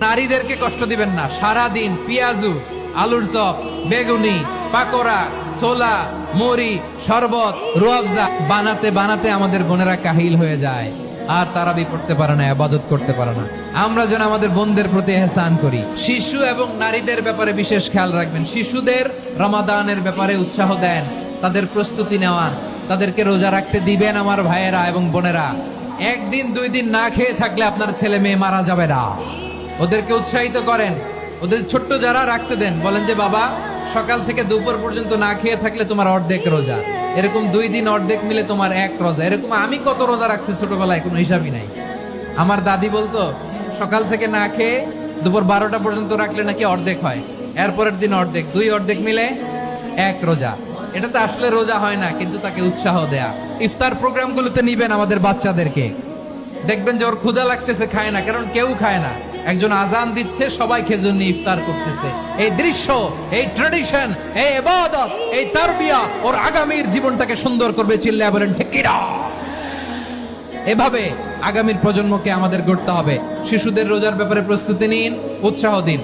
নারীদেরকে কষ্ট দিবেন না। সারা দিন পেঁয়াজু, আলুর চপ, বেগুনি, পাকোড়া, ছোলা, মুড়ি, শরবত, রুয়াবজা বানাতে বানাতে আমাদের বোনেরা কাহিল হয়ে যায়, আর তারাবি পড়তে পারে না, ইবাদত করতে পারে না। আমরা যেন আমাদের বোনদের প্রতি ইহসান করি। শিশু এবং নারীদের ব্যাপারে বিশেষ খেয়াল রাখবেন। শিশুদের রমাদানের ব্যাপারে উৎসাহ দেন, তাদের প্রস্তুতি নেওয়ান, তাদেরকে রোজা রাখতে দিবেন। আমার ভাইয়েরা এবং বোনেরা, একদিন দুই দিন না খেয়ে থাকলে আপনার ছেলে মেয়ে মারা যাবে না। ওদেরকে উৎসাহিত করেন, ওদের ছোট্ট যারা রাখতে দেন, বলেন যে বাবা সকাল থেকে দুপুর পর্যন্ত না খেয়ে থাকলে তোমার অর্ধেক রোজা, এরকম 2 দিন অর্ধেক মিলে তোমার 1 রোজা। এরকম আমি কত রোজা রাখছি ছোটবেলায় কোনো হিসাবই নাই। আমার দাদি বলতো সকাল থেকে না খেয়ে দুপুর 12টা পর্যন্ত রাখলে নাকি অর্ধেক হয়, এরপরের দিন অর্ধেক, 2 অর্ধেক মিলে 1 রোজা। এটা তো আসলে রোজা হয় না, কিন্তু তাকে উৎসাহ দেয়া। ইফতার প্রোগ্রামগুলোতে নিবেন আমাদের বাচ্চাদেরকে, দেখবেন যে ওর ক্ষুধা লাগতেছে, খায় না, কারণ কেউ খায় না। একজন আজান দিচ্ছে, সবাই খেজুর নিয়ে ইফতার করতেছে। এই দৃশ্য, এই ট্র্যাডিশন, এই ইবাদত, এই তারবিয়া ওর আগামীর জীবনটাকে সুন্দর করবে। চিল্লায়া বলেন ঠিক কিনা? এভাবে আগামীর প্রজন্মকে আমাদের গড়তে হবে। শিশুদের রোজার ব্যাপারে প্রস্তুতি নিন, উৎসাহ দিন।